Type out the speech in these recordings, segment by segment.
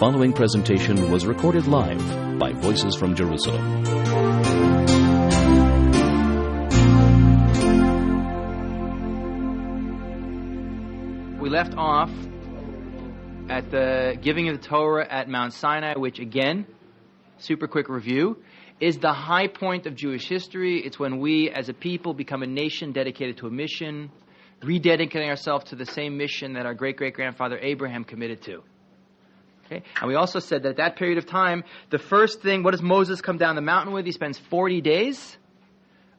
following presentation was recorded live by Voices from Jerusalem. We left off at the giving of the Torah at Mount Sinai, which again, super quick review, is the high point of Jewish history. It's when we as a people become a nation dedicated to a mission, rededicating ourselves to the same mission that our great-great-grandfather Abraham committed to. Okay? And we also said that at that period of time, the first thing, what does Moses come down the mountain with? He spends 40 days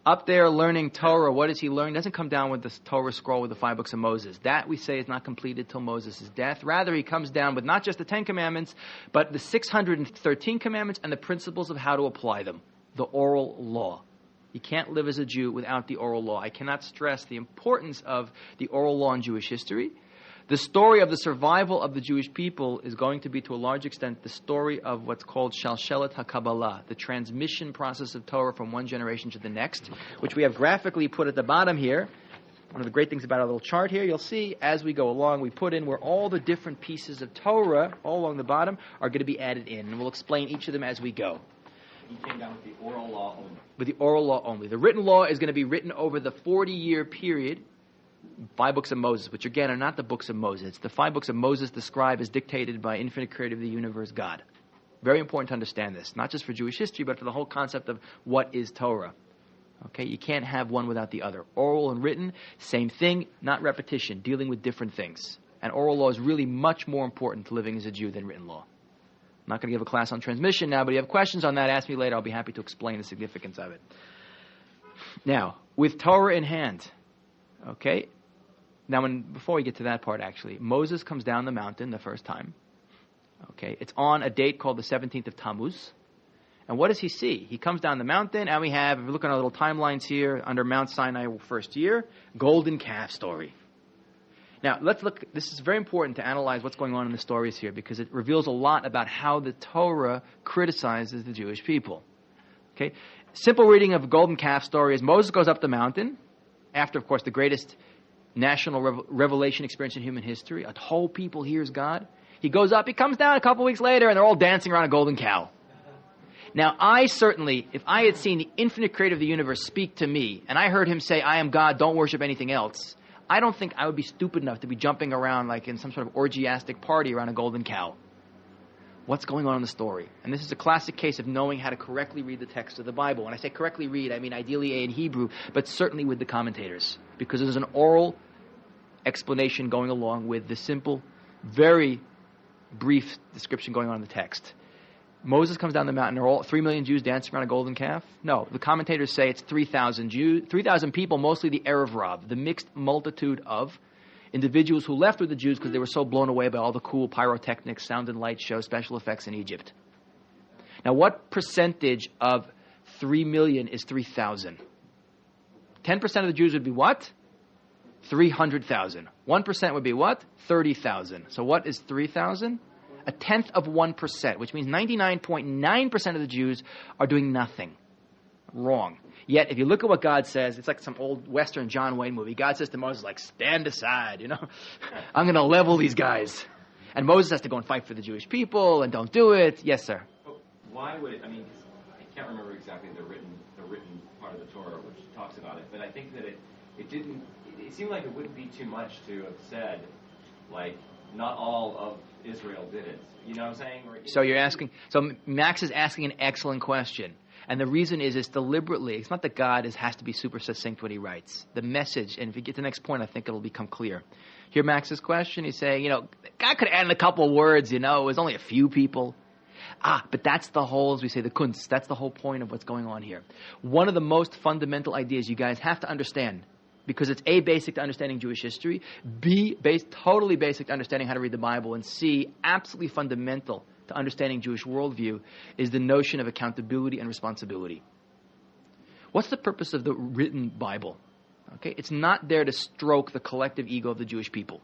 up there learning Torah. What does he learn? He doesn't come down with the Torah scroll with the 5 books of Moses. That, we say, is not completed till Moses' death. Rather, he comes down with not just the 10 commandments, but the 613 commandments and the principles of how to apply them. The oral law. You can't live as a Jew without the oral law. I cannot stress the importance of the oral law in Jewish history. The story of the survival of the Jewish people is going to be, to a large extent, the story of what's called Shalshelet HaKabbalah, the transmission process of Torah from one generation to the next, which we have graphically put at the bottom here. One of the great things about our little chart here, you'll see as we go along, we put in where all the different pieces of Torah, all along the bottom, are going to be added in. And we'll explain each of them as we go. He came down with the oral law only. With the oral law only. The written law is going to be written over the 40-year period. 5 books of Moses, which again are not the books of Moses. The 5 books of Moses, the scribe, is dictated by infinite creator of the universe, God. Very important to understand this, not just for Jewish history, but for the whole concept of what is Torah. Okay, you can't have one without the other. Oral and written, same thing, not repetition, dealing with different things. And oral law is really much more important to living as a Jew than written law. I'm not going to give a class on transmission now, but if you have questions on that, ask me later. I'll be happy to explain the significance of it. Now, with Torah in hand, okay, now before we get to that part, actually, Moses comes down the mountain the first time. Okay, it's on a date called the 17th of Tammuz. And what does he see? He comes down the mountain, and we have, if we look at our little timelines here, under Mount Sinai first year, golden calf story. Now, let's look, this is very important to analyze what's going on in the stories here, because it reveals a lot about how the Torah criticizes the Jewish people. Okay, simple reading of golden calf story is Moses goes up the mountain, after, of course, the greatest national revelation experience in human history. A whole people hears God. He goes up, he comes down a couple weeks later, and they're all dancing around a golden cow. Now, I certainly, if I had seen the infinite creator of the universe speak to me, and I heard him say, I am God, don't worship anything else, I don't think I would be stupid enough to be jumping around like in some sort of orgiastic party around a golden cow. What's going on in the story? And this is a classic case of knowing how to correctly read the text of the Bible. When I say correctly read, I mean ideally in Hebrew, but certainly with the commentators. Because there's an oral explanation going along with the simple, very brief description going on in the text. Moses comes down the mountain. Are all 3 million Jews dancing around a golden calf? No. The commentators say it's 3,000 Jews, 3,000 people, mostly the Erev Rav, the mixed multitude of individuals who left with the Jews because they were so blown away by all the cool pyrotechnics, sound and light shows, special effects in Egypt. Now, what percentage of 3 million is 3,000? 10% of the Jews would be what? 300,000. 1% would be what? 30,000. So what is 3,000? A tenth of 1%, which means 99.9% of the Jews are doing nothing. Wrong. Yet, if you look at what God says, it's like some old Western John Wayne movie. God says to Moses, like, stand aside, I'm going to level these guys. And Moses has to go and fight for the Jewish people and don't do it. Yes, sir. But why would it, I can't remember exactly the written part of the Torah which talks about it, but I think that it seemed like it wouldn't be too much to have said, like, not all of Israel did it. You know what I'm saying? So Max is asking an excellent question. And the reason is it's deliberately, it's not that God has to be super succinct when he writes. The message, and if you get to the next point, I think it'll become clear. Hear Max's question? He's saying, God could add in a couple of words, it was only a few people. But that's the whole, as we say, the kunst. That's the whole point of what's going on here. One of the most fundamental ideas you guys have to understand, because it's A, basic to understanding Jewish history, B, totally basic to understanding how to read the Bible, and C, absolutely fundamental to understanding Jewish worldview, is the notion of accountability and responsibility. What's the purpose of the written Bible? Okay, it's not there to stroke the collective ego of the Jewish people.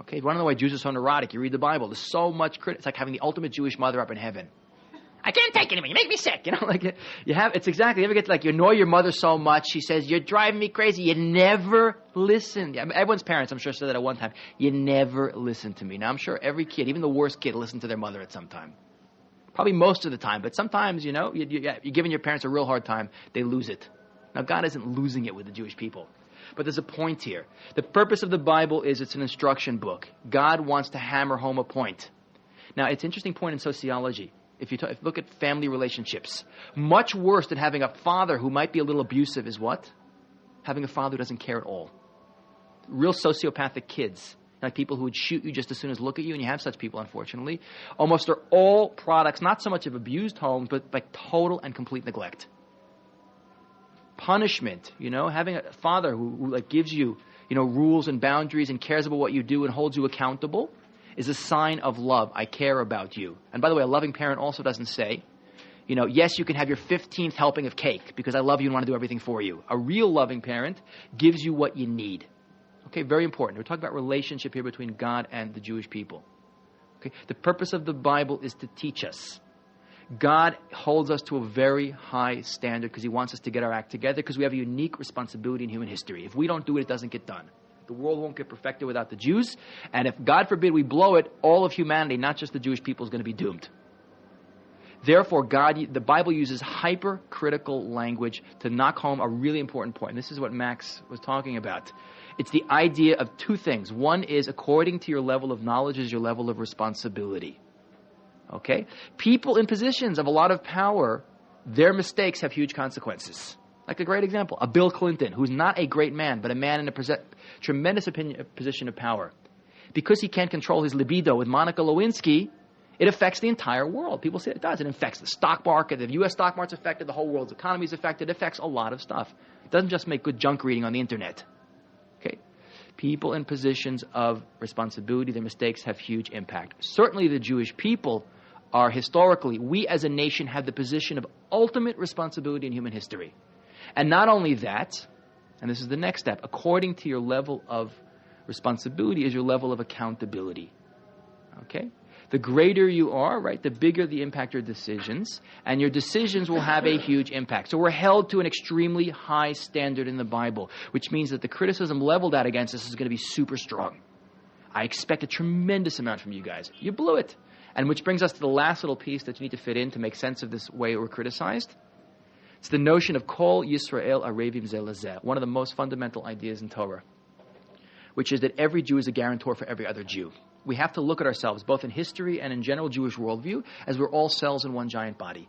Okay, if you want to know why Jews are so neurotic, you read the Bible. There's so much it's like having the ultimate Jewish mother up in heaven. I can't take it anymore. You make me sick. It's exactly, you ever get like, you annoy your mother so much, she says, you're driving me crazy. You never listen. Everyone's parents, I'm sure, said that at one time. You never listen to me. Now, I'm sure every kid, even the worst kid, listens to their mother at some time. Probably most of the time, but sometimes, you're giving your parents a real hard time, they lose it. Now, God isn't losing it with the Jewish people. But there's a point here. The purpose of the Bible is it's an instruction book. God wants to hammer home a point. Now, it's an interesting point in sociology. If you look at family relationships, much worse than having a father who might be a little abusive is what? Having a father who doesn't care at all. Real sociopathic kids, like people who would shoot you just as soon as look at you, and you have such people, unfortunately, almost are all products, not so much of abused homes, but like total and complete neglect. Punishment, having a father who like gives you, rules and boundaries and cares about what you do and holds you accountable is a sign of love. I care about you. And by the way, a loving parent also doesn't say, yes, you can have your 15th helping of cake because I love you and want to do everything for you. A real loving parent gives you what you need. Okay, very important. We're talking about relationship here between God and the Jewish people. Okay, the purpose of the Bible is to teach us. God holds us to a very high standard because he wants us to get our act together because we have a unique responsibility in human history. If we don't do it, it doesn't get done. The world won't get perfected without the Jews. And if, God forbid, we blow it, all of humanity, not just the Jewish people, is going to be doomed. Therefore, the Bible uses hypercritical language to knock home a really important point. And this is what Max was talking about. It's the idea of two things. One is according to your level of knowledge is your level of responsibility. Okay? People in positions of a lot of power, their mistakes have huge consequences. Like a great example, a Bill Clinton, who's not a great man, but a man in a tremendous position of power. Because he can't control his libido with Monica Lewinsky, it affects the entire world. People say it does. It affects the stock market. The U.S. stock market's affected. The whole world's economy is affected. It affects a lot of stuff. It doesn't just make good junk reading on the internet. Okay? People in positions of responsibility, their mistakes have huge impact. Certainly the Jewish people are historically, we as a nation have the position of ultimate responsibility in human history. And not only that, and this is the next step, according to your level of responsibility is your level of accountability. Okay? The greater you are, right, the bigger the impact of your decisions, and your decisions will have a huge impact. So we're held to an extremely high standard in the Bible, which means that the criticism leveled out against us is going to be super strong. I expect a tremendous amount from you guys. You blew it. And which brings us to the last little piece that you need to fit in to make sense of this way we're criticized. It's the notion of Kol Yisrael Arevim Zeh Lezeh, one of the most fundamental ideas in Torah, which is that every Jew is a guarantor for every other Jew. We have to look at ourselves, both in history and in general Jewish worldview, as we're all cells in one giant body.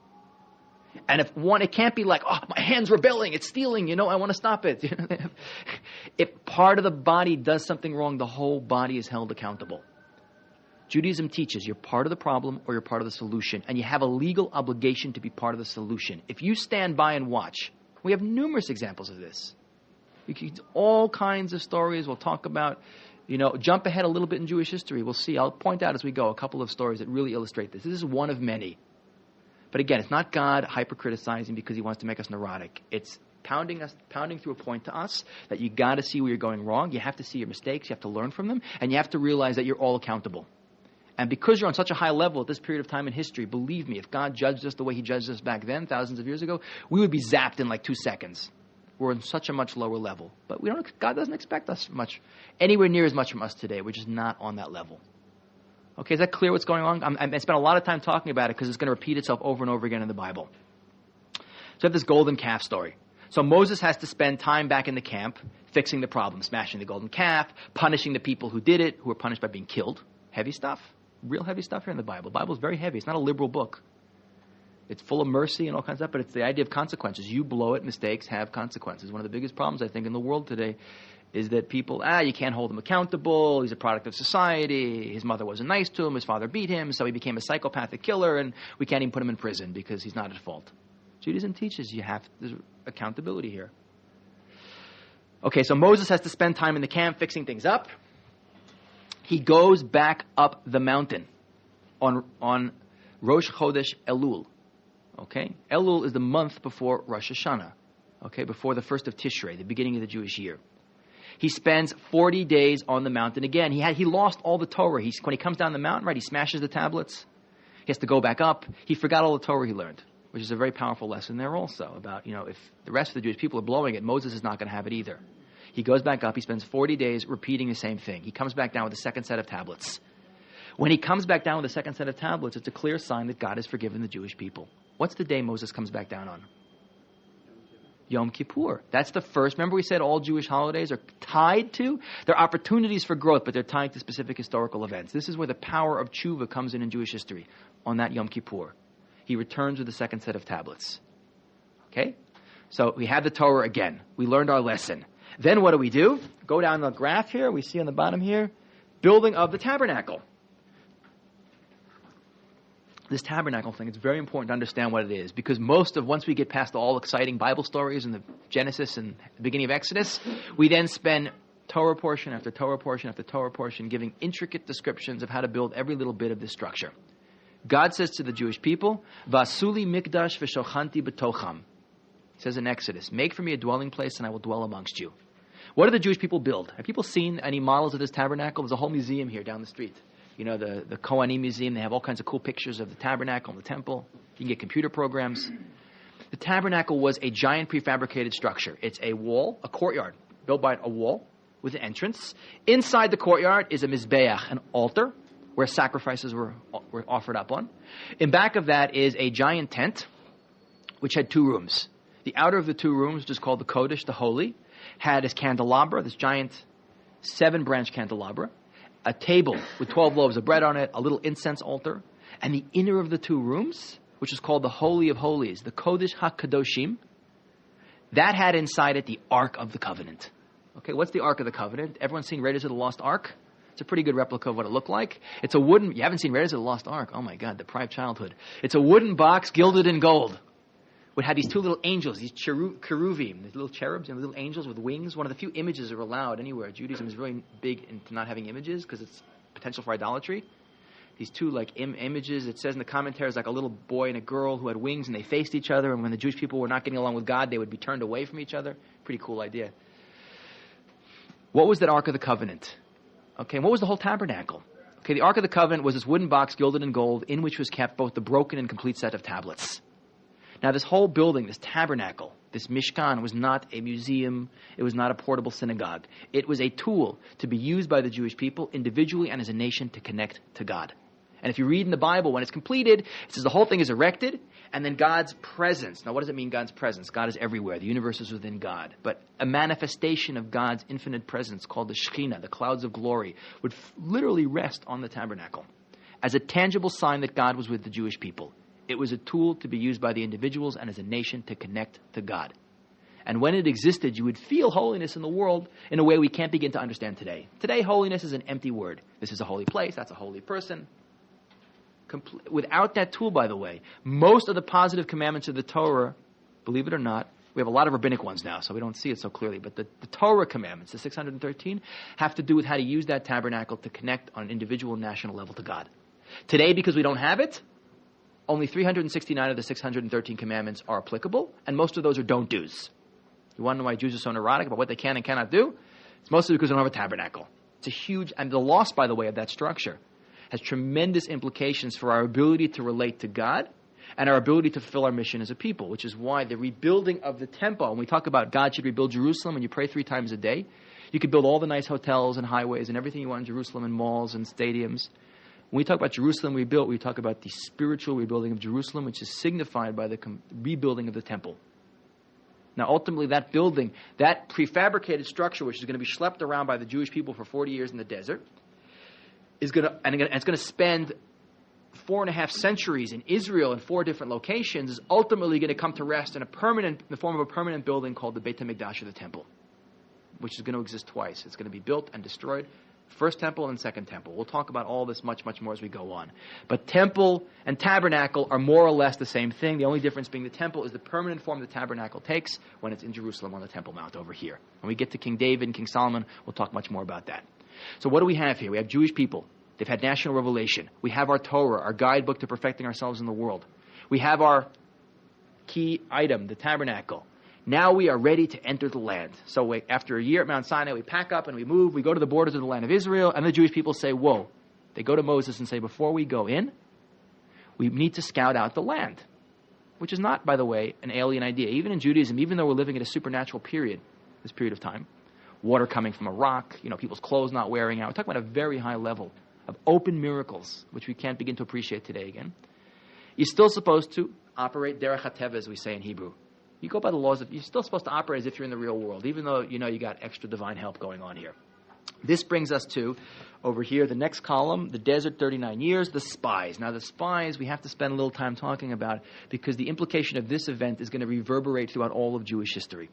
And it can't be like, oh, my hand's rebelling, it's stealing, I want to stop it. If part of the body does something wrong, the whole body is held accountable. Judaism teaches you're part of the problem or you're part of the solution, and you have a legal obligation to be part of the solution. If you stand by and watch, we have numerous examples of this. All kinds of stories we'll talk about. Jump ahead a little bit in Jewish history. We'll see. I'll point out as we go a couple of stories that really illustrate this. This is one of many. But again, it's not God hyper-criticizing because he wants to make us neurotic. It's pounding through a point to us that you got to see where you're going wrong. You have to see your mistakes. You have to learn from them. And you have to realize that you're all accountable. And because you're on such a high level at this period of time in history, believe me, if God judged us the way he judged us back then, thousands of years ago, we would be zapped in like 2 seconds. We're on such a much lower level. But God doesn't expect us anywhere near as much from us today. We're just not on that level. Okay, is that clear what's going on? I spent a lot of time talking about it because it's going to repeat itself over and over again in the Bible. So we have this golden calf story. So Moses has to spend time back in the camp fixing the problem, smashing the golden calf, punishing the people who did it, who were punished by being killed. Heavy stuff. Real heavy stuff here in the Bible. The Bible is very heavy. It's not a liberal book. It's full of mercy and all kinds of stuff, but it's the idea of consequences. You blow it, mistakes have consequences. One of the biggest problems, I think, in the world today is that people, you can't hold him accountable. He's a product of society. His mother wasn't nice to him. His father beat him, so he became a psychopathic killer, and we can't even put him in prison because he's not at fault. Judaism teaches there's accountability here. Okay, so Moses has to spend time in the camp fixing things up. He goes back up the mountain on Rosh Chodesh Elul. Okay? Elul is the month before Rosh Hashanah. Okay? Before the first of Tishrei, the beginning of the Jewish year. He spends 40 days on the mountain again. He lost all the Torah. When he comes down the mountain, right, he smashes the tablets. He He has to go back up. He forgot all the Torah he learned, which is a very powerful lesson there also about, if the rest of the Jewish people are blowing it, Moses is not going to have it either. He goes back up. He spends 40 days repeating the same thing. He comes back down with a second set of tablets. When he comes back down with a second set of tablets, it's a clear sign that God has forgiven the Jewish people. What's the day Moses comes back down on? Yom Kippur. That's the first. Remember we said all Jewish holidays are tied to? They're opportunities for growth, but they're tied to specific historical events. This is where the power of tshuva comes in Jewish history, on that Yom Kippur. He returns with the second set of tablets. Okay? So we have the Torah again. We learned our lesson. Then what do? Go down the graph here. We see on the bottom here, building of the tabernacle. This tabernacle thing, it's very important to understand what it is, because once we get past all exciting Bible stories and the Genesis and the beginning of Exodus, we then spend Torah portion after Torah portion after Torah portion giving intricate descriptions of how to build every little bit of this structure. God says to the Jewish people, Vasuli mikdash v'shochanti b'tocham. He says in Exodus, make for me a dwelling place and I will dwell amongst you. What do the Jewish people build? Have people seen any models of this tabernacle? There's a whole museum here down the street. The Kohanim Museum, they have all kinds of cool pictures of the tabernacle and the temple. You can get computer programs. The tabernacle was a giant prefabricated structure. It's a wall, a courtyard, built by a wall with an entrance. Inside the courtyard is a mizbeach, an altar, where sacrifices were offered up on. In back of that is a giant tent, which had 2 rooms. The outer of the 2 rooms, which is called the Kodesh, the Holy, had this candelabra, this giant 7-branch candelabra, a table with 12 loaves of bread on it, a little incense altar, and the inner of the 2 rooms, which is called the Holy of Holies, the Kodesh HaKadoshim, that had inside it the Ark of the Covenant. Okay, what's the Ark of the Covenant? Everyone's seen Raiders of the Lost Ark? It's a pretty good replica of what it looked like. It's a wooden, you haven't seen Raiders of the Lost Ark? Oh my God, deprived childhood. It's a wooden box gilded in gold. Would have these 2 little angels, these cheruvim, these little cherubs and little angels with wings. One of the few images that are allowed anywhere. Judaism is really big into not having images because it's potential for idolatry. These 2 images, it says in the commentaries like a little boy and a girl who had wings and they faced each other, and when the Jewish people were not getting along with God, they would be turned away from each other. Pretty cool idea. What was that Ark of the Covenant? Okay, and what was the whole tabernacle? Okay, the Ark of the Covenant was this wooden box gilded in gold in which was kept both the broken and complete set of tablets. Now, this whole building, this tabernacle, this Mishkan, was not a museum. It was not a portable synagogue. It was a tool to be used by the Jewish people individually and as a nation to connect to God. And if you read in the Bible, when it's completed, it says the whole thing is erected, and then God's presence. Now, what does it mean, God's presence? God is everywhere. The universe is within God. But a manifestation of God's infinite presence called the Shekhinah, the clouds of glory, would literally rest on the tabernacle as a tangible sign that God was with the Jewish people. It was a tool to be used by the individuals and as a nation to connect to God. And when it existed, you would feel holiness in the world in a way we can't begin to understand today. Today, holiness is an empty word. This is a holy place. That's a holy person. Without that tool, by the way, most of the positive commandments of the Torah, believe it or not, we have a lot of rabbinic ones now, so we don't see it so clearly, but the Torah commandments, the 613, have to do with how to use that tabernacle to connect on an individual and national level to God. Today, because we don't have it, only 369 of the 613 commandments are applicable, and most of those are don't do's. You want to know why Jews are so neurotic about what they can and cannot do? It's mostly because they don't have a tabernacle. It's a huge, and the loss, by the way, of that structure has tremendous implications for our ability to relate to God and our ability to fulfill our mission as a people, which is why the rebuilding of the temple, when we talk about God should rebuild Jerusalem and you pray 3 times a day, you could build all the nice hotels and highways and everything you want in Jerusalem and malls and stadiums. When we talk about Jerusalem rebuilt, we talk about the spiritual rebuilding of Jerusalem, which is signified by the rebuilding of the temple. Now, ultimately, that building, that prefabricated structure, which is going to be schlepped around by the Jewish people for 40 years in the desert, it's going to spend 4.5 centuries in Israel in 4 different locations, is ultimately going to come to rest in the form of a permanent building called the Beit HaMikdash, or the temple, which is going to exist twice. It's going to be built and destroyed. First temple and second temple. We'll talk about all this much, much more as we go on. But temple and tabernacle are more or less the same thing. The only difference being the temple is the permanent form the tabernacle takes when it's in Jerusalem on the Temple Mount over here. When we get to King David and King Solomon, we'll talk much more about that. So what do we have here? We have Jewish people. They've had national revelation. We have our Torah, our guidebook to perfecting ourselves in the world. We have our key item, the tabernacle. Now we are ready to enter the land. So after a year at Mount Sinai, we pack up and we move. We go to the borders of the land of Israel, and the Jewish people say, whoa. They go to Moses and say, before we go in, We need to scout out the land, which is not, by the way, an alien idea. Even in Judaism, even though we're living in a supernatural period, this period of time, water coming from a rock, people's clothes not wearing out. We're talking about a very high level of open miracles, which we can't begin to appreciate today again. You're still supposed to operate derech hateva, as we say in Hebrew. You go by the laws you're still supposed to operate as if you're in the real world, even though you got extra divine help going on here. This brings us to, over here, the next column, the desert, 39 years, the spies. Now, the spies, we have to spend a little time talking about, because the implication of this event is going to reverberate throughout all of Jewish history.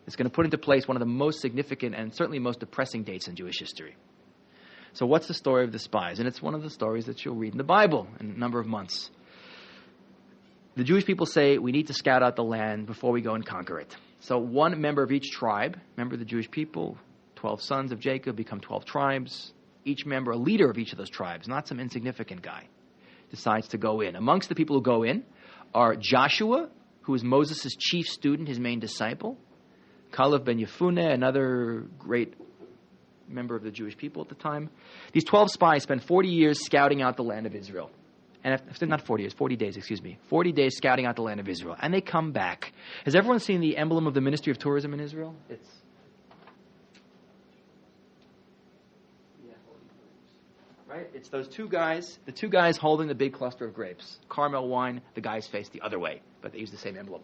It's going to put into place one of the most significant and certainly most depressing dates in Jewish history. So what's the story of the spies? And it's one of the stories that you'll read in the Bible in a number of months. The Jewish people say, we need to scout out the land before we go and conquer it. So one member of each tribe, remember the Jewish people, 12 sons of Jacob become 12 tribes. Each member, a leader of each of those tribes, not some insignificant guy, decides to go in. Amongst the people who go in are Joshua, who is Moses' chief student, his main disciple, Caleb ben Yefuneh, another great member of the Jewish people at the time. These 12 spies spend 40 years scouting out the land of Israel. And not 40 years, 40 days, 40 days scouting out the land of Israel. And they come back. Has everyone seen the emblem of the Ministry of Tourism in Israel? Right? It's those two guys, the two guys holding the big cluster of grapes. Carmel wine, the guys face the other way, but they use the same emblem.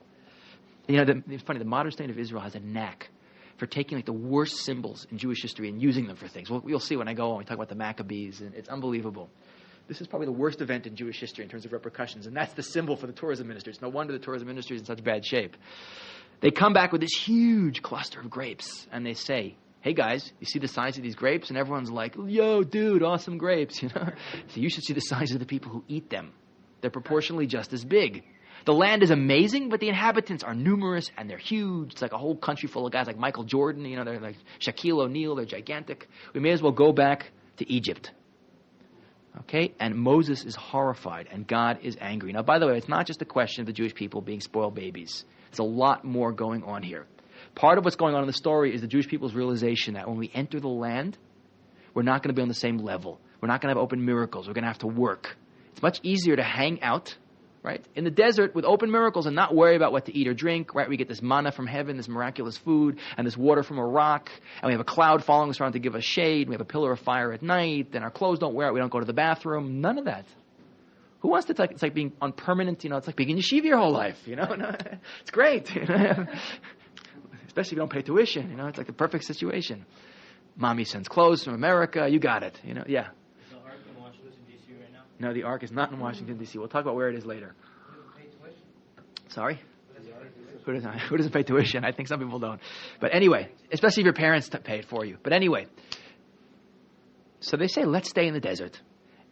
And it's funny, the modern state of Israel has a knack for taking the worst symbols in Jewish history and using them for things. Well, you'll see when I go on, we talk about the Maccabees, and it's unbelievable. This is probably the worst event in Jewish history in terms of repercussions, and that's the symbol for the tourism industry. It's no wonder the tourism industry is in such bad shape. They come back with this huge cluster of grapes, and they say, hey guys, you see the size of these grapes? And everyone's like, yo, dude, awesome grapes. So you should see the size of the people who eat them. They're proportionally just as big. The land is amazing, but the inhabitants are numerous and they're huge. It's like a whole country full of guys like Michael Jordan. They're like Shaquille O'Neal. They're gigantic. We may as well go back to Egypt. Okay? And Moses is horrified and God is angry. Now, by the way, it's not just a question of the Jewish people being spoiled babies. There's a lot more going on here. Part of what's going on in the story is the Jewish people's realization that when we enter the land, we're not going to be on the same level. We're not going to have open miracles. We're going to have to work. It's much easier to hang out, right, in the desert with open miracles and not worry about what to eat or drink, right? We get this manna from heaven, this miraculous food, and this water from a rock, and we have a cloud following us around to give us shade. We have a pillar of fire at night, and our clothes don't wear out. We don't go to the bathroom. None of that. Who wants to, it's like being on permanent, it's like being in yeshiva your whole life, It's great, Especially if you don't pay tuition, it's like the perfect situation. Mommy sends clothes from America, you got it, yeah. Is the Ark in Washington, D.C. right now? No, the Ark is not in Washington, D.C. We'll talk about where it is later. Who doesn't pay tuition? Sorry? Who doesn't pay tuition? I think some people don't. But anyway, especially if your parents pay it for you. But anyway, so they say, let's stay in the desert.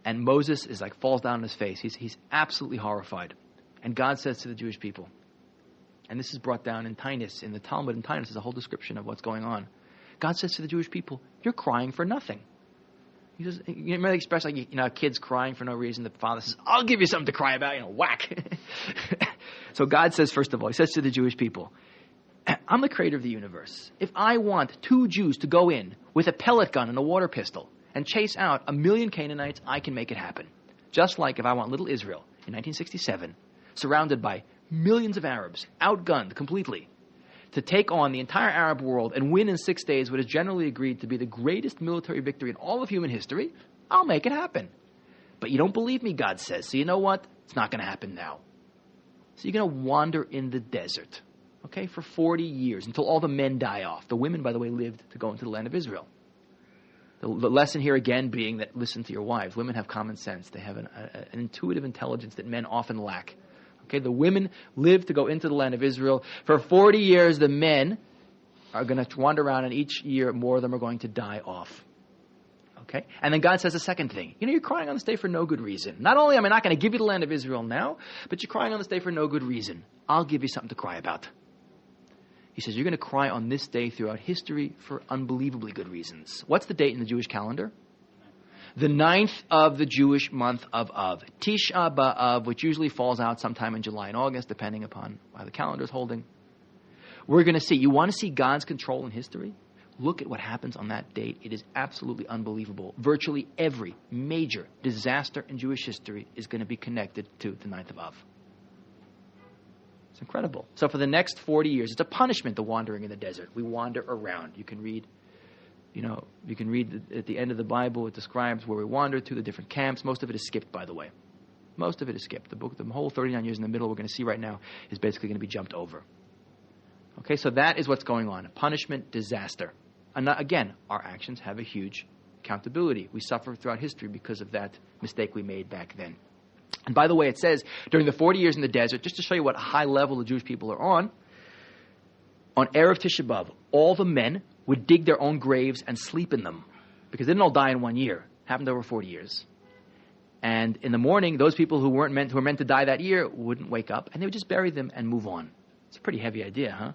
And Moses is falls down on his face. He's absolutely horrified. And God says to the Jewish people, and this is brought down in Tainus, in the Talmud in Tainus, is a whole description of what's going on. God says to the Jewish people, you're crying for nothing. He says, you remember the expression, kids crying for no reason. The father says, I'll give you something to cry about, whack. So God says, first of all, he says to the Jewish people, I'm the creator of the universe. If I want 2 Jews to go in with a pellet gun and a water pistol and chase out 1 million Canaanites, I can make it happen. Just like if I want little Israel in 1967, surrounded by millions of Arabs, outgunned completely, to take on the entire Arab world and win in 6 days what is generally agreed to be the greatest military victory in all of human history, I'll make it happen. But you don't believe me, God says. So you know what? It's not going to happen now. So you're going to wander in the desert, okay, for 40 years until all the men die off. The women, by the way, lived to go into the land of Israel. The lesson here again being that listen to your wives. Women have common sense. They have an intuitive intelligence that men often lack. Okay, the women live to go into the land of Israel. For 40 years, the men are going to wander around, and each year more of them are going to die off. Okay? And then God says a second thing. You're crying on this day for no good reason. Not only am I not going to give you the land of Israel now, but you're crying on this day for no good reason. I'll give you something to cry about. He says you're going to cry on this day throughout history for unbelievably good reasons. What's the date in the Jewish calendar? The 9th of the Jewish month of Av. Tisha B'Av, which usually falls out sometime in July and August, depending upon how the calendar is holding. We're going to see. You want to see God's control in history? Look at what happens on that date. It is absolutely unbelievable. Virtually every major disaster in Jewish history is going to be connected to the 9th of Av. It's incredible. So for the next 40 years, it's a punishment, the wandering in the desert. We wander around. You can read at the end of the Bible, it describes where we wandered to, the different camps. Most of it is skipped, by the way. Most of it is skipped. The whole 39 years in the middle we're going to see right now is basically going to be jumped over. Okay, so that is what's going on. Punishment, disaster. And again, our actions have a huge accountability. We suffer throughout history because of that mistake we made back then. And by the way, it says, during the 40 years in the desert, just to show you what high level the Jewish people are on Erev Tisha B'Av, all the men would dig their own graves and sleep in them. Because they didn't all die in 1 year. It happened over 40 years. And in the morning, those people who were meant to die that year wouldn't wake up, and they would just bury them and move on. It's a pretty heavy idea, huh?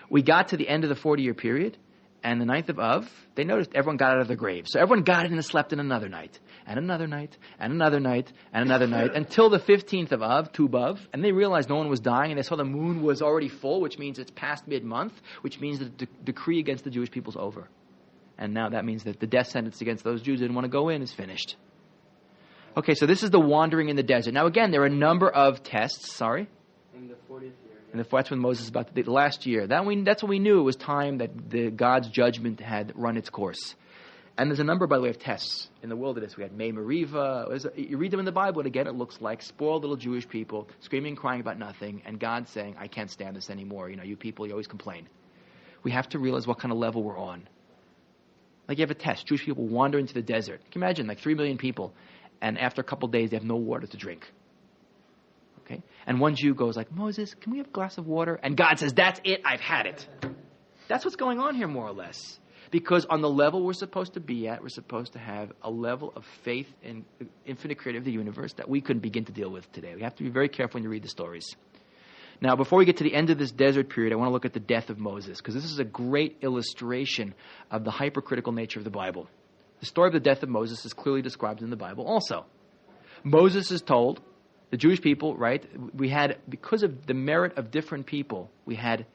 We got to the end of the 40-year period, and the 9th of Av, they noticed everyone got out of their graves. So everyone got in and slept in another night, and another night, and another night, and another night, until the 15th of Av, Tu B'Av, and they realized no one was dying, and they saw the moon was already full, which means it's past mid-month, which means that the decree against the Jewish people is over. And now that means that the death sentence against those Jews who didn't want to go in is finished. Okay, so this is the wandering in the desert. Now again, there are a number of tests, In the 40th year. And that's when Moses about to the last year. That's when we knew it was time that God's judgment had run its course. And there's a number, by the way, of tests in the wilderness. We had May Meriva. You read them in the Bible, and again, it looks like spoiled little Jewish people screaming and crying about nothing, and God saying, I can't stand this anymore. You people, you always complain. We have to realize what kind of level we're on. Like you have a test. Jewish people wander into the desert. Can you imagine, like 3 million people, and after a couple of days, they have no water to drink. Okay? And one Jew goes like, Moses, can we have a glass of water? And God says, that's it, I've had it. That's what's going on here, more or less. Because on the level we're supposed to be at, we're supposed to have a level of faith in the infinite creator of the universe that we couldn't begin to deal with today. We have to be very careful when you read the stories. Now, before we get to the end of this desert period, I want to look at the death of Moses, because this is a great illustration of the hypercritical nature of the Bible. The story of the death of Moses is clearly described in the Bible also. Moses is told, the Jewish people, right, we had, because of the merit of different people, we had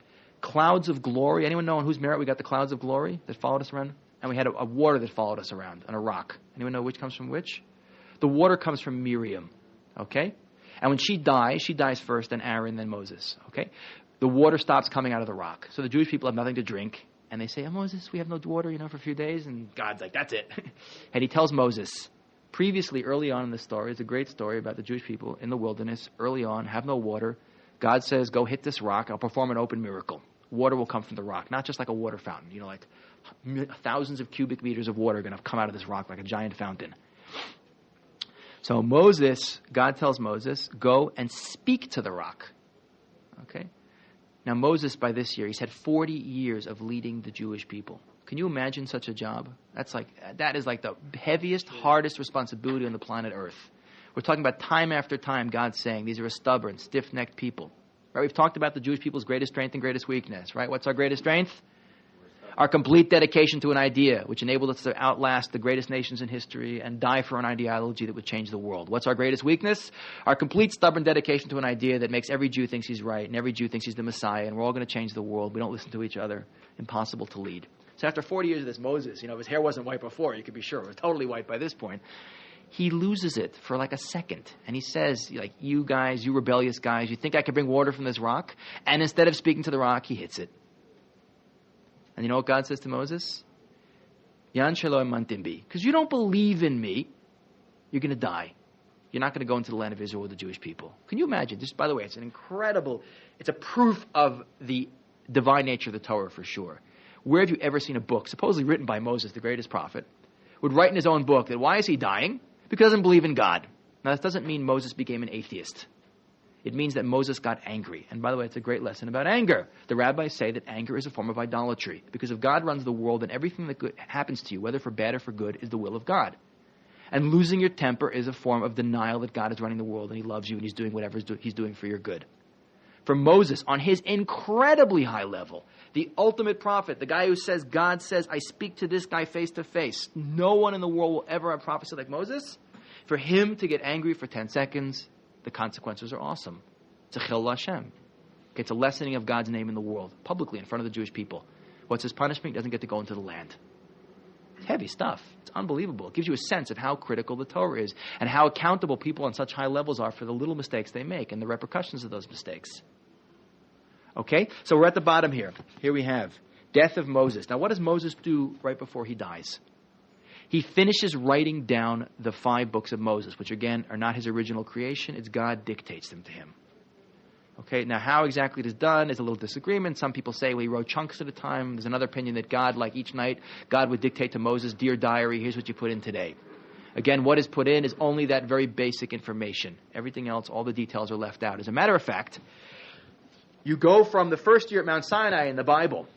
clouds of glory. Anyone know on whose merit we got the clouds of glory that followed us around? And we had a water that followed us around on a rock. Anyone know which comes from which? The water comes from Miriam, okay? And when she dies first, then Aaron, then Moses, okay? The water stops coming out of the rock. So the Jewish people have nothing to drink. And they say, Moses, we have no water, for a few days. And God's like, that's it. And he tells Moses, previously, early on in the story, it's a great story about the Jewish people in the wilderness, early on, have no water. God says, go hit this rock. I'll perform an open miracle. Water will come from the rock, not just like a water fountain. Like thousands of cubic meters of water are going to come out of this rock like a giant fountain. So God tells Moses, go and speak to the rock. Okay? Now Moses, by this year, he's had 40 years of leading the Jewish people. Can you imagine such a job? That is like the heaviest, hardest responsibility on the planet Earth. We're talking about time after time God saying these are a stubborn, stiff-necked people. Right? We've talked about the Jewish people's greatest strength and greatest weakness, right? What's our greatest strength? Our complete dedication to an idea, which enabled us to outlast the greatest nations in history and die for an ideology that would change the world. What's our greatest weakness? Our complete stubborn dedication to an idea that makes every Jew thinks he's right and every Jew thinks he's the Messiah and we're all going to change the world. We don't listen to each other. Impossible to lead. So after 40 years of this, Moses, his hair wasn't white before, you could be sure. It was totally white by this point. He loses it for like a second. And he says, you guys, you rebellious guys, you think I can bring water from this rock? And instead of speaking to the rock, he hits it. And you know what God says to Moses? Yan shelo emantim bi. Because you don't believe in me, you're going to die. You're not going to go into the land of Israel with the Jewish people. Can you imagine? Just by the way, it's it's a proof of the divine nature of the Torah for sure. Where have you ever seen a book, supposedly written by Moses, the greatest prophet, would write in his own book that why is he dying? Because he doesn't believe in God. Now, this doesn't mean Moses became an atheist. It means that Moses got angry. And by the way, it's a great lesson about anger. The rabbis say that anger is a form of idolatry. Because if God runs the world, then everything that happens to you, whether for bad or for good, is the will of God. And losing your temper is a form of denial that God is running the world and he loves you and he's doing whatever he's doing for your good. For Moses, on his incredibly high level, the ultimate prophet, the guy who says, God says, I speak to this guy face to face. No one in the world will ever have prophecy like Moses. For him to get angry for 10 seconds, the consequences are awesome. It's a chil Hashem. It's a lessening of God's name in the world, publicly in front of the Jewish people. What's his punishment? He doesn't get to go into the land. It's heavy stuff. It's unbelievable. It gives you a sense of how critical the Torah is and how accountable people on such high levels are for the little mistakes they make and the repercussions of those mistakes. Okay? So we're at the bottom here. Here we have death of Moses. Now, what does Moses do right before he dies? He finishes writing down the 5 books of Moses, which again are not his original creation. It's God dictates them to him. Okay, now how exactly it is done is a little disagreement. Some people say, well, he wrote chunks at a time. There's another opinion that God, like each night, God would dictate to Moses, dear diary, here's what you put in today. Again, what is put in is only that very basic information. Everything else, all the details are left out. As a matter of fact, you go from the first year at Mount Sinai in the Bible.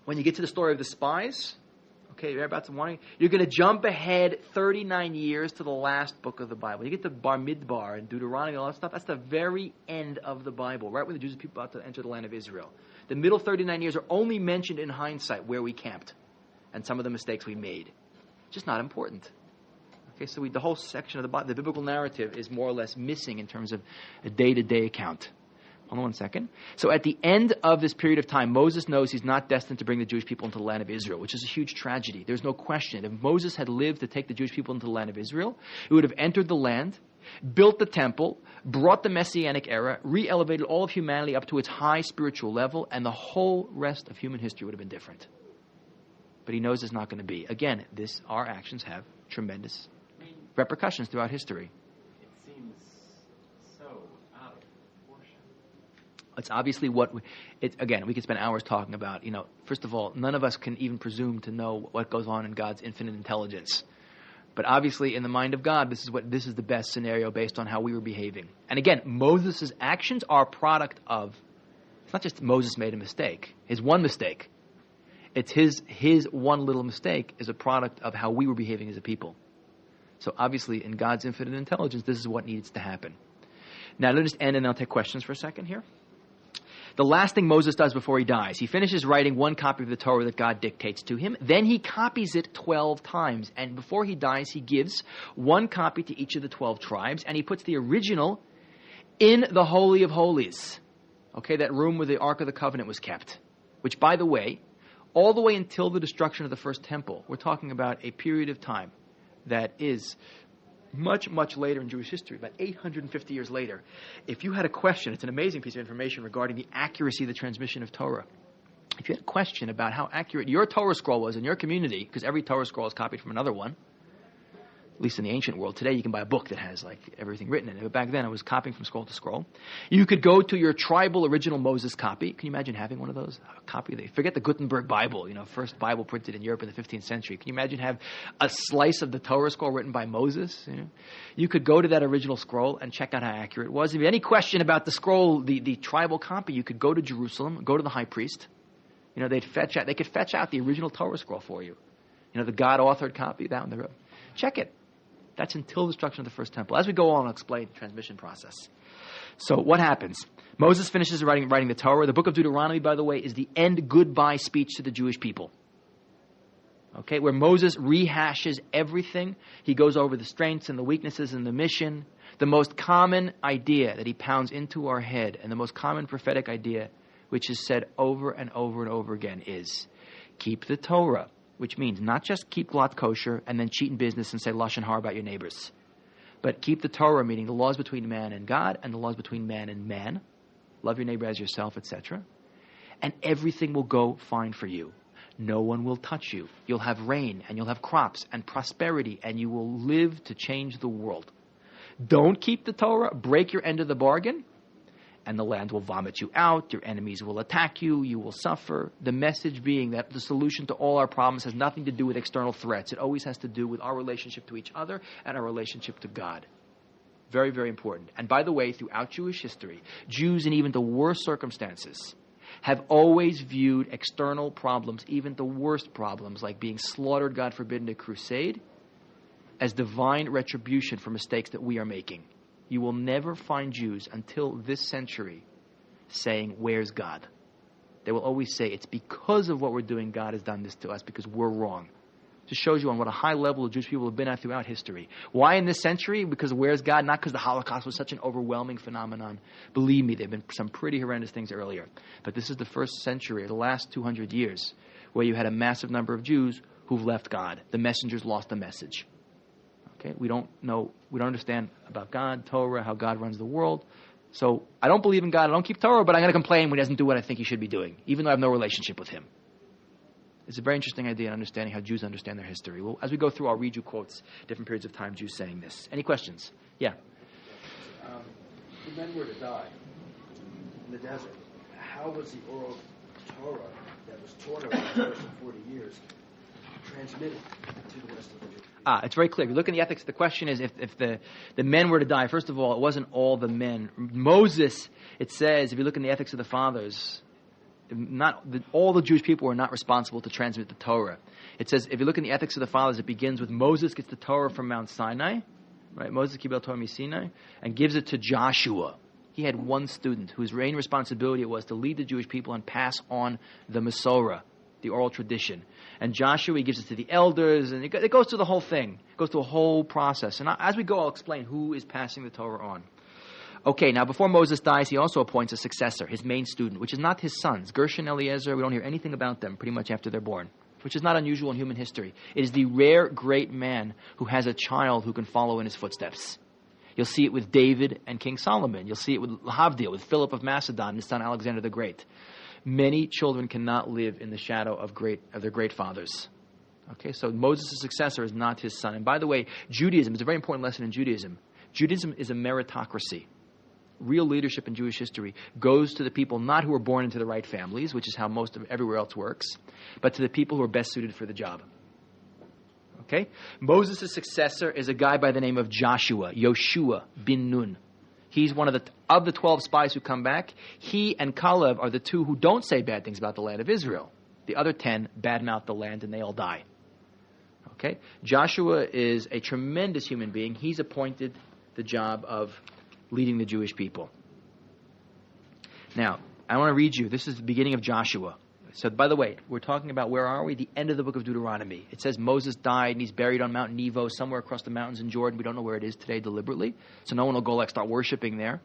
When you get to the story of the spies, okay, you're about to warning. You're going to jump ahead 39 years to the last book of the Bible. You get to Bar Midbar and Deuteronomy and all that stuff. That's the very end of the Bible, right when the Jews are about to enter the land of Israel. The middle 39 years are only mentioned in hindsight where we camped and some of the mistakes we made. Just not important. Okay, so the whole section of the Bible, the biblical narrative, is more or less missing in terms of a day-to-day account. Hold on one second. So at the end of this period of time, Moses knows he's not destined to bring the Jewish people into the land of Israel, which is a huge tragedy. There's no question. If Moses had lived to take the Jewish people into the land of Israel, he would have entered the land, built the temple, brought the Messianic era, re-elevated all of humanity up to its high spiritual level, and the whole rest of human history would have been different. But he knows it's not going to be. Again, our actions have tremendous repercussions throughout history. It's obviously again, we could spend hours talking about, first of all, none of us can even presume to know what goes on in God's infinite intelligence. But obviously, in the mind of God, this is the best scenario based on how we were behaving. And again, Moses' actions are a product of, it's not just Moses made a mistake, his one mistake. It's his one little mistake is a product of how we were behaving as a people. So obviously, in God's infinite intelligence, this is what needs to happen. Now, let me just end and I'll take questions for a second here. The last thing Moses does before he dies, he finishes writing one copy of the Torah that God dictates to him. Then he copies it 12 times. And before he dies, he gives one copy to each of the 12 tribes. And he puts the original in the Holy of Holies. Okay, that room where the Ark of the Covenant was kept. Which, by the way, all the way until the destruction of the first temple, we're talking about a period of time that is much, much later in Jewish history, about 850 years later. If you had a question, it's an amazing piece of information regarding the accuracy of the transmission of Torah. If you had a question about how accurate your Torah scroll was in your community, because every Torah scroll is copied from another one, at least in the ancient world. Today you can buy a book that has everything written in it. But back then it was copying from scroll to scroll. You could go to your tribal original Moses copy. Can you imagine having one of those? A copy. Forget the Gutenberg Bible, first Bible printed in Europe in the 15th century. Can you imagine have a slice of the Torah scroll written by Moses? You could go to that original scroll and check out how accurate it was. If you had any question about the scroll, the tribal copy, you could go to Jerusalem, go to the high priest. They could fetch out the original Torah scroll for you. The God-authored copy, that one. Check it. That's until the destruction of the first temple. As we go on, I'll explain the transmission process. So what happens? Moses finishes writing the Torah. The book of Deuteronomy, by the way, is the end goodbye speech to the Jewish people. Okay, where Moses rehashes everything. He goes over the strengths and the weaknesses and the mission. The most common idea that he pounds into our head, and the most common prophetic idea, which is said over and over and over again, is keep the Torah. Which means not just keep glatt kosher and then cheat in business and say lashon hara about your neighbors. But keep the Torah, meaning the laws between man and God and the laws between man and man. Love your neighbor as yourself, etc. And everything will go fine for you. No one will touch you. You'll have rain and you'll have crops and prosperity and you will live to change the world. Don't keep the Torah, break your end of the bargain, and the land will vomit you out, your enemies will attack you, you will suffer. The message being that the solution to all our problems has nothing to do with external threats. It always has to do with our relationship to each other and our relationship to God. Very, very important. And by the way, throughout Jewish history, Jews in even the worst circumstances have always viewed external problems, even the worst problems, like being slaughtered, God forbid, in a crusade, as divine retribution for mistakes that we are making. You will never find Jews until this century saying, where's God? They will always say, it's because of what we're doing God has done this to us because we're wrong. Just shows you on what a high level the Jewish people have been at throughout history. Why in this century? Because where's God? Not because the Holocaust was such an overwhelming phenomenon. Believe me, there have been some pretty horrendous things earlier. But this is the first century, the last 200 years, where you had a massive number of Jews who've left God. The messengers lost the message. Okay, we don't understand about God, Torah, how God runs the world. So I don't believe in God, I don't keep Torah, but I'm going to complain when he doesn't do what I think he should be doing, even though I have no relationship with him. It's a very interesting idea in understanding how Jews understand their history. Well, as we go through, I'll read you quotes, different periods of time, Jews saying this. Any questions? Yeah. The men were to die in the desert. How was the oral Torah that was taught over the course of 40 years transmitted to the rest of the Jews? It's very clear. If you look in the ethics, the question is if the men were to die, first of all, it wasn't all the men. Moses, it says, if you look in the ethics of the fathers, all the Jewish people were not responsible to transmit the Torah. It says, if you look in the ethics of the fathers, it begins with Moses gets the Torah from Mount Sinai, right? Moses kibel Torah Sinai, and gives it to Joshua. He had one student whose main responsibility it was to lead the Jewish people and pass on the Masorah, the oral tradition. And Joshua, he gives it to the elders, and it goes through the whole thing. It goes through a whole process. And as we go, I'll explain who is passing the Torah on. Okay, now before Moses dies, he also appoints a successor, his main student, which is not his sons. Gershon, Eliezer, we don't hear anything about them pretty much after they're born, which is not unusual in human history. It is the rare great man who has a child who can follow in his footsteps. You'll see it with David and King Solomon. You'll see it with Lahavdil, with Philip of Macedon and his son Alexander the Great. Many children cannot live in the shadow of their great fathers. Okay, so Moses' successor is not his son. And by the way, Judaism is a very important lesson in Judaism. Judaism is a meritocracy. Real leadership in Jewish history goes to the people not who are born into the right families, which is how most of everywhere else works, but to the people who are best suited for the job. Okay? Moses' successor is a guy by the name of Joshua, Yoshua bin Nun. He's one of the 12 spies who come back. He and Caleb are the two who don't say bad things about the land of Israel. The other 10 badmouth the land and they all die. Okay? Joshua is a tremendous human being. He's appointed the job of leading the Jewish people. Now, I want to read you. This is the beginning of Joshua. So, by the way, we're talking about where are we? The end of the book of Deuteronomy. It says Moses died and he's buried on Mount Nebo, somewhere across the mountains in Jordan. We don't know where it is today deliberately. So no one will go start worshiping there.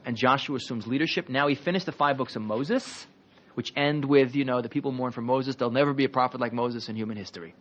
And Joshua assumes leadership. Now he finished the 5 books of Moses, which end with, the people mourn for Moses. There'll never be a prophet like Moses in human history.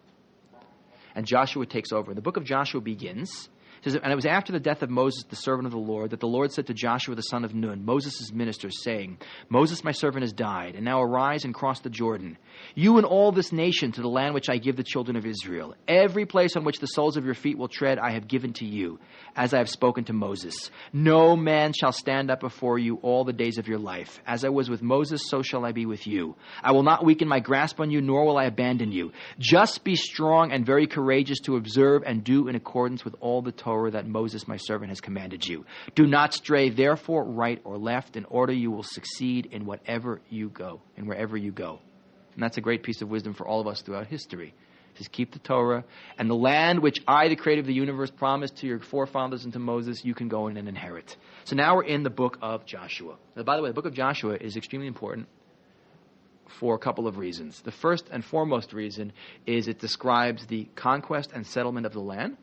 And Joshua takes over. The book of Joshua begins. It says, and it was after the death of Moses, the servant of the Lord, that the Lord said to Joshua the son of Nun, Moses' minister, saying, Moses my servant has died, and now arise and cross the Jordan, you and all this nation, to the land which I give the children of Israel. Every place on which the soles of your feet will tread I have given to you, as I have spoken to Moses. No man shall stand up before you all the days of your life. As I was with Moses, so shall I be with you. I will not weaken my grasp on you, nor will I abandon you. Just be strong and very courageous to observe and do in accordance with all the Torah that Moses my servant has commanded you. Do not stray therefore right or left, in order you will succeed in whatever you go, and wherever you go. And that's a great piece of wisdom for all of us throughout history. Just keep the Torah, and the land which I, the creator of the universe, promised to your forefathers and to Moses, you can go in and inherit. So now we're in the book of Joshua. Now, by the way, the book of Joshua is extremely important for a couple of reasons. The first and foremost reason is it describes the conquest and settlement of the land,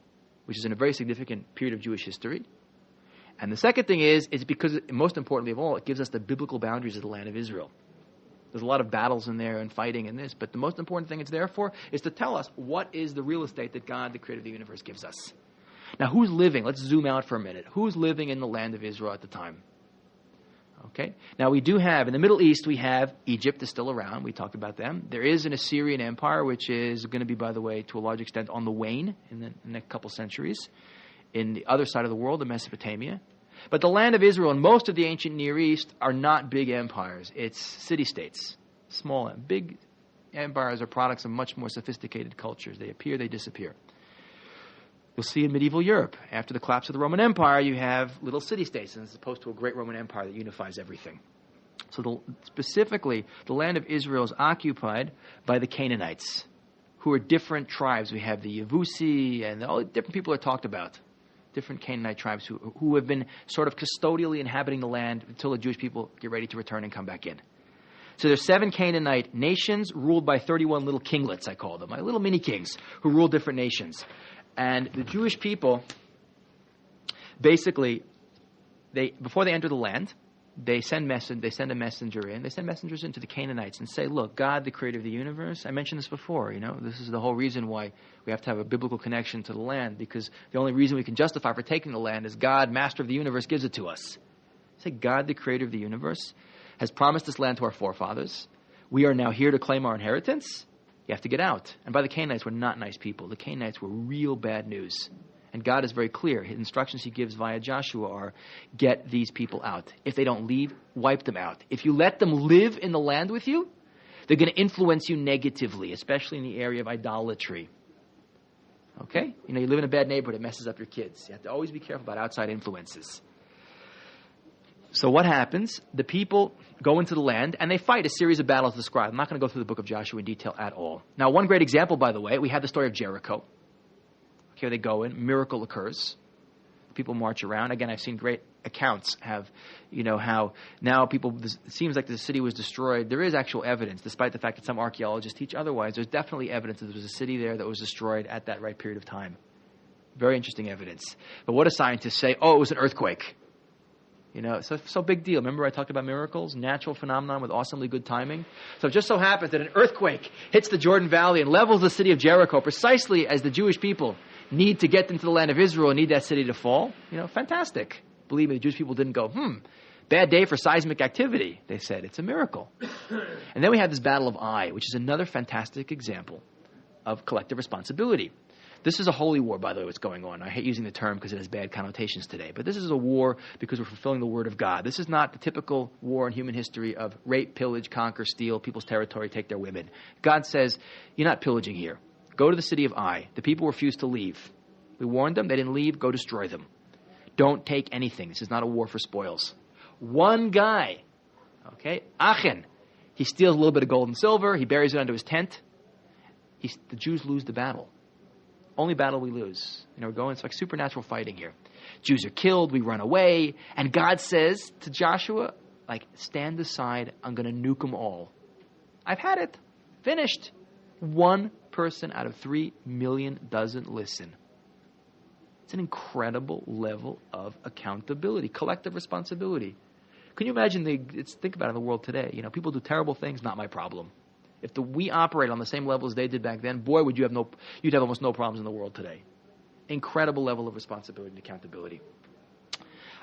which is in a very significant period of Jewish history. And the second thing is because, most importantly of all, it gives us the biblical boundaries of the land of Israel. There's a lot of battles in there and fighting in this, but the most important thing it's there for is to tell us what is the real estate that God, the creator of the universe, gives us. Now, who's living? Let's zoom out for a minute. Who's living in the land of Israel at the time? Okay. Now, we do have, in the Middle East, we have Egypt is still around. We talked about them. There is an Assyrian Empire, which is going to be, by the way, to a large extent on the wane in the next couple centuries. In the other side of the world, in Mesopotamia. But the land of Israel and most of the ancient Near East are not big empires. It's city-states. Small, big empires are products of much more sophisticated cultures. They appear, they disappear. You'll see in medieval Europe, after the collapse of the Roman Empire, you have little city-states as opposed to a great Roman Empire that unifies everything. So specifically, the land of Israel is occupied by the Canaanites, who are different tribes. We have the Yevusi, and all the different people are talked about. Different Canaanite tribes who have been sort of custodially inhabiting the land until the Jewish people get ready to return and come back in. So there's 7 Canaanite nations ruled by 31 little kinglets, I call them, like little mini kings who rule different nations. And the Jewish people, basically, before they enter the land, they send messengers into the Canaanites and say, look, God, the creator of the universe, I mentioned this before, this is the whole reason why we have to have a biblical connection to the land, because the only reason we can justify for taking the land is God, master of the universe, gives it to us. Say, God, the creator of the universe, has promised this land to our forefathers. We are now here to claim our inheritance. You have to get out. And by the Canaanites, we're not nice people. The Canaanites were real bad news. And God is very clear. His instructions he gives via Joshua are, get these people out. If they don't leave, wipe them out. If you let them live in the land with you, they're going to influence you negatively, especially in the area of idolatry. Okay? You live in a bad neighborhood, it messes up your kids. You have to always be careful about outside influences. So what happens? The people go into the land and they fight a series of battles described. I'm not going to go through the book of Joshua in detail at all. Now, one great example, by the way, we have the story of Jericho. Here they go in, miracle occurs. People march around. Again, I've seen great accounts have, how now it seems like the city was destroyed. There is actual evidence, despite the fact that some archaeologists teach otherwise. There's definitely evidence that there was a city there that was destroyed at that right period of time. Very interesting evidence. But what do scientists say? Oh, it was an earthquake. So big deal. Remember I talked about miracles, natural phenomenon with awesomely good timing? So it just so happens that an earthquake hits the Jordan Valley and levels the city of Jericho precisely as the Jewish people need to get into the land of Israel and need that city to fall. Fantastic. Believe me, the Jewish people didn't go, bad day for seismic activity. They said, it's a miracle. And then we have this battle of Ai, which is another fantastic example of collective responsibility. This is a holy war, by the way, what's going on. I hate using the term because it has bad connotations today. But this is a war because we're fulfilling the word of God. This is not the typical war in human history of rape, pillage, conquer, steal people's territory, take their women. God says, you're not pillaging here. Go to the city of Ai. The people refused to leave. We warned them. They didn't leave. Go destroy them. Don't take anything. This is not a war for spoils. One guy, Achen, he steals a little bit of gold and silver. He buries it under his tent. The Jews lose the battle. Only battle we lose. It's like supernatural fighting here. Jews are killed. We run away. And God says to Joshua, stand aside. I'm going to nuke them all. I've had it. Finished. One person out of 3 million doesn't listen. It's an incredible level of accountability, collective responsibility. Can you imagine? Think about it in the world today. People do terrible things. Not my problem. If we operate on the same level as they did back then, boy, you'd have almost no problems in the world today. Incredible level of responsibility and accountability.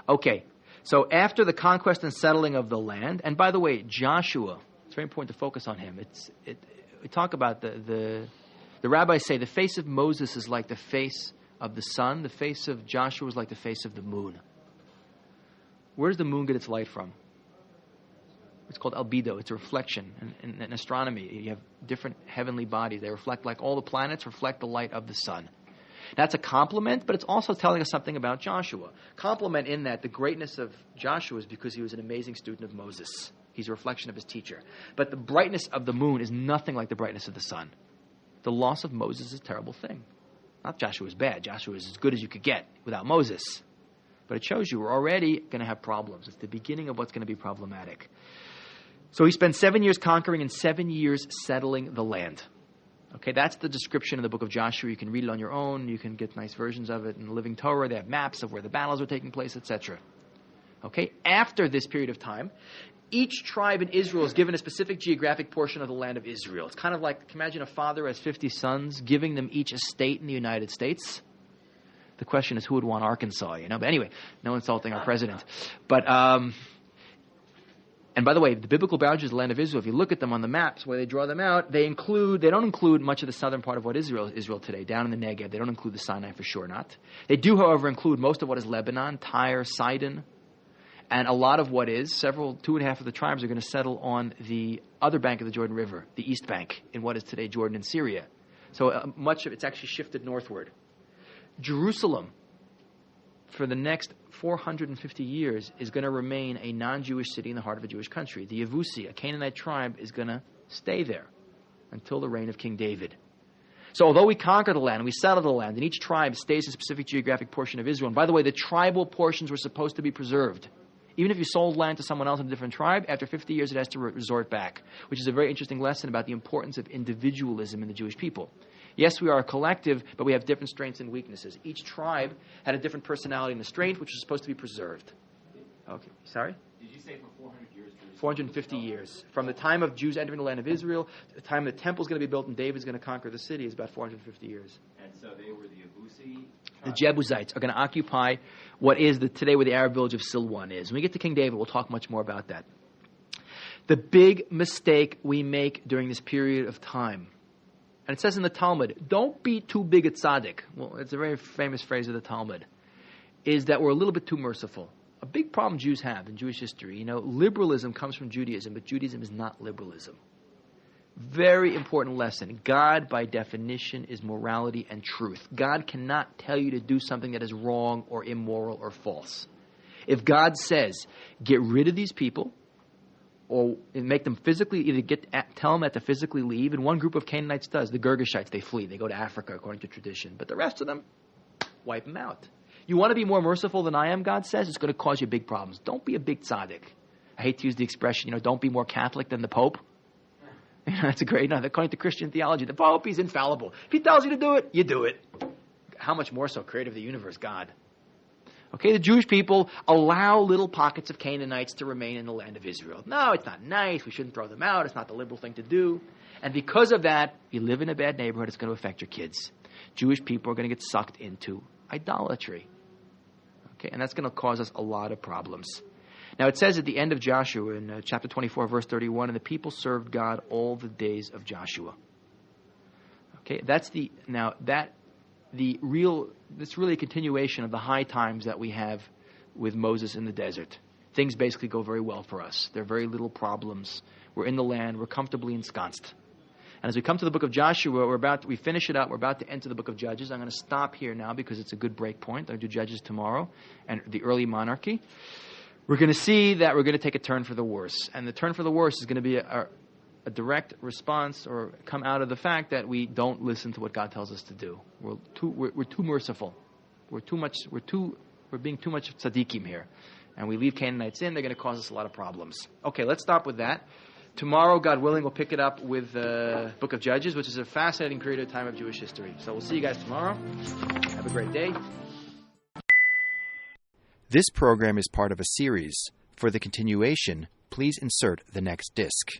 Okay, so after the conquest and settling of the land, and by the way, Joshua, it's very important to focus on him. We talk about the rabbis say the face of Moses is like the face of the sun. The face of Joshua is like the face of the moon. Where does the moon get its light from? It's called albedo. It's a reflection. In astronomy, you have different heavenly bodies. They reflect, like all the planets reflect the light of the sun. That's a compliment, but it's also telling us something about Joshua. Compliment in that the greatness of Joshua is because he was an amazing student of Moses. He's a reflection of his teacher. But the brightness of the moon is nothing like the brightness of the sun. The loss of Moses is a terrible thing. Not Joshua is bad. Joshua is as good as you could get without Moses. But it shows you we're already going to have problems. It's the beginning of what's going to be problematic. So he spent 7 years conquering and 7 years settling the land. Okay, that's the description in the book of Joshua. You can read it on your own. You can get nice versions of it in the Living Torah. They have maps of where the battles are taking place, etc. Okay, after this period of time, each tribe in Israel is given a specific geographic portion of the land of Israel. It's kind of like, imagine a father has 50 sons, giving them each a state in the United States. The question is, who would want Arkansas, But anyway, no insulting our president. But, and by the way, the biblical boundaries of the land of Israel, if you look at them on the maps where they draw them out, they don't include much of the southern part of what Israel today, down in the Negev. They don't include the Sinai for sure not. They do, however, include most of what is Lebanon, Tyre, Sidon, and a lot of what is, 2.5 of the tribes are going to settle on the other bank of the Jordan River, the east bank, in what is today Jordan and Syria. So much of it's actually shifted northward. Jerusalem, for the next 450 years, is going to remain a non-Jewish city in the heart of a Jewish country. The Yevusi, a Canaanite tribe, is going to stay there until the reign of King David. So although we conquer the land and we settle the land, and each tribe stays in a specific geographic portion of Israel, and by the way, the tribal portions were supposed to be preserved. Even if you sold land to someone else in a different tribe, after 50 years it has to resort back, which is a very interesting lesson about the importance of individualism in the Jewish people. Yes, we are a collective, but we have different strengths and weaknesses. Each tribe had a different personality and a strength, which was supposed to be preserved. Okay, sorry? Did you say for 400 years? 450 years. From the time of Jews entering the land of Israel, to the time the temple is going to be built and David's going to conquer the city is about 450 years. And so they were the Abusi. The Jebusites are going to occupy what is today where the Arab village of Silwan is. When we get to King David, we'll talk much more about that. The big mistake we make during this period of time, and it says in the Talmud, don't be too big a tzaddik. Well, it's a very famous phrase of the Talmud, is that we're a little bit too merciful. A big problem Jews have in Jewish history, liberalism comes from Judaism, but Judaism is not liberalism. Very important lesson. God, by definition, is morality and truth. God cannot tell you to do something that is wrong or immoral or false. If God says, get rid of these people, or make them physically, tell them that to physically leave, and one group of Canaanites does, the Girgashites, they flee. They go to Africa according to tradition. But the rest of them, wipe them out. You want to be more merciful than I am, God says, it's going to cause you big problems. Don't be a big tzaddik. I hate to use the expression, don't be more Catholic than the Pope. That's a great, according to Christian theology, the Pope, he's infallible. If he tells you to do it, you do it. How much more so, creator of the universe, God. Okay, the Jewish people allow little pockets of Canaanites to remain in the land of Israel. No, it's not nice. We shouldn't throw them out. It's not the liberal thing to do. And because of that, you live in a bad neighborhood, it's going to affect your kids. Jewish people are going to get sucked into idolatry. Okay, and that's going to cause us a lot of problems. Now, it says at the end of Joshua in chapter 24, verse 31, and the people served God all the days of Joshua. Okay, that's really a continuation of the high times that we have with Moses in the desert. Things basically go very well for us. There are very little problems. We're in the land. We're comfortably ensconced. And as we come to the book of Joshua, we finish it up. We're about to enter the book of Judges. I'm going to stop here now because it's a good break point. I'll do Judges tomorrow and the early monarchy. We're going to see that we're going to take a turn for the worse. And the turn for the worse is going to be a direct response or come out of the fact that we don't listen to what God tells us to do. We're too merciful. We're being too much tzaddikim here. And we leave Canaanites in, they're going to cause us a lot of problems. Okay, let's stop with that. Tomorrow, God willing, we'll pick it up with the book of Judges, which is a fascinating period of time of Jewish history. So we'll see you guys tomorrow. Have a great day. This program is part of a series. For the continuation, please insert the next disc.